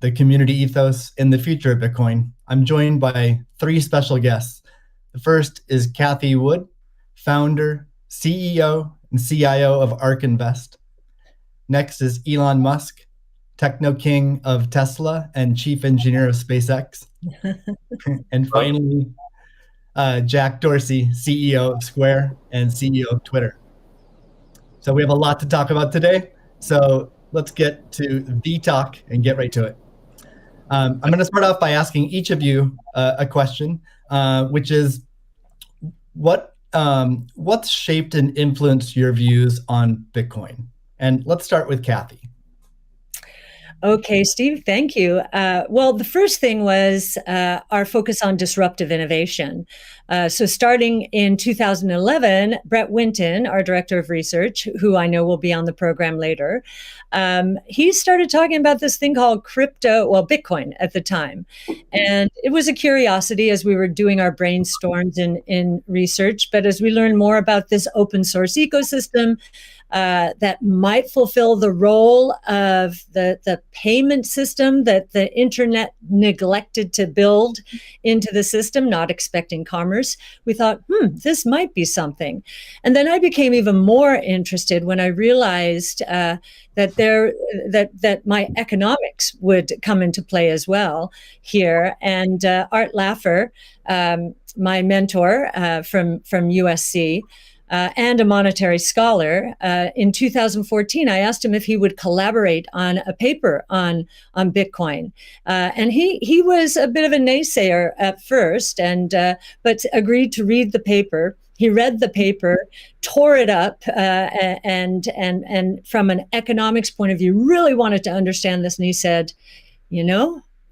the community ethos, and the future of Bitcoin, I'm joined by three special guests. The first is Cathie Wood, founder, CEO, and CIO of ARK Invest. Next is Elon Musk, techno king of Tesla and chief engineer of SpaceX. And finally, Jack Dorsey, CEO of Square and CEO of Twitter. So we have a lot to talk about today. So let's get to the talk and get right to it. I'm going to start off by asking each of you a question, which is, what's shaped and influenced your views on Bitcoin? And let's start with Cathie. Okay, Steve, thank you. Well, the first thing was our focus on disruptive innovation. So starting in 2011, Brett Winton, our director of research, who I know will be on the program later, he started talking about this thing called Bitcoin at the time. And it was a curiosity as we were doing our brainstorms in research. But as we learned more about this open source ecosystem, that might fulfill the role of the payment system that the internet neglected to build into the system, not expecting commerce. We thought, this might be something. And then I became even more interested when I realized that my economics would come into play as well here. And Art Laffer, my mentor from USC, and a monetary scholar, in 2014, I asked him if he would collaborate on a paper on Bitcoin. And he was a bit of a naysayer at first, but agreed to read the paper. He read the paper, tore it up, and from an economics point of view, really wanted to understand this. And he said,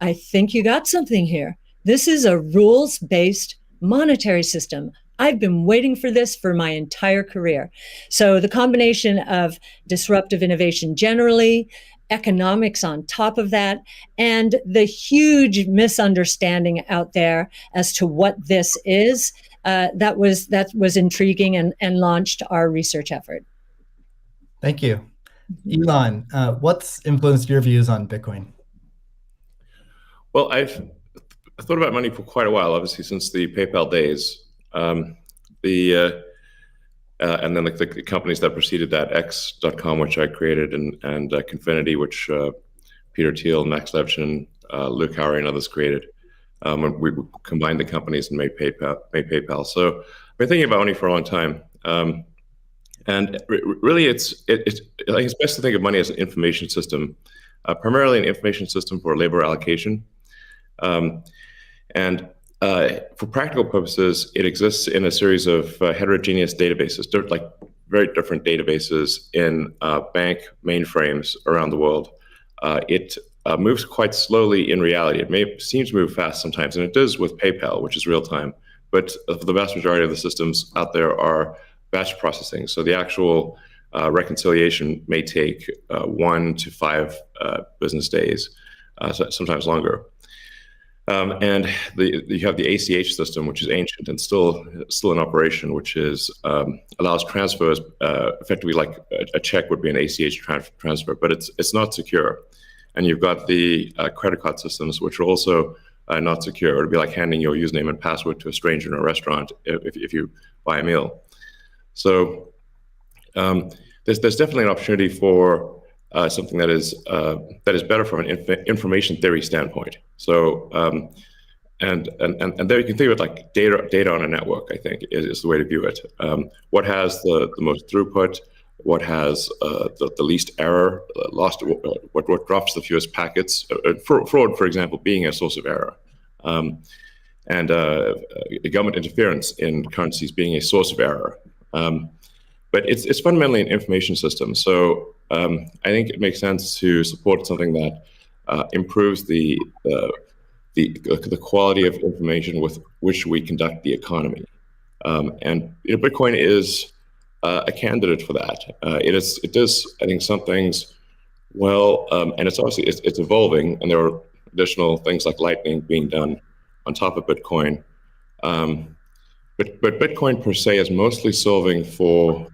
I think you got something here. This is a rules-based monetary system. I've been waiting for this for my entire career. So the combination of disruptive innovation generally, economics on top of that, and the huge misunderstanding out there as to what this is, that was intriguing and launched our research effort. Thank you. Elon, what's influenced your views on Bitcoin? Well, I've thought about money for quite a while, obviously, since the PayPal days. And then the companies that preceded that, X.com, which I created, and Confinity, which Peter Thiel, Max Levchin, Luke Howry, and others created. When we combined the companies and made PayPal. So I've been thinking about money for a long time. And really, I think it's best to think of money as an information system, primarily an information system for labor allocation. For practical purposes, it exists in a series of heterogeneous databases, like very different databases in bank mainframes around the world. It moves quite slowly in reality. It seems to move fast sometimes, and it does with PayPal, which is real time. But the vast majority of the systems out there are batch processing. So the actual reconciliation may take 1 to 5 business days, sometimes longer. And you have the ACH system, which is ancient and still in operation, which allows transfers effectively like a check would be an ACH transfer, but it's not secure. And you've got the credit card systems, which are also not secure. It would be like handing your username and password to a stranger in a restaurant if you buy a meal. So there's definitely an opportunity for something that is better from an information theory standpoint. So and there you can think of it like data on a network. I think is the way to view it. What has the most throughput? What has the least error? What drops the fewest packets? Fraud, for example, being a source of error, and government interference in currencies being a source of error. But it's fundamentally an information system. So I think it makes sense to support something that improves the quality of information with which we conduct the economy. And Bitcoin is a candidate for that. It does, I think, some things well, and it's obviously it's evolving, and there are additional things like Lightning being done on top of Bitcoin. But Bitcoin per se is mostly solving for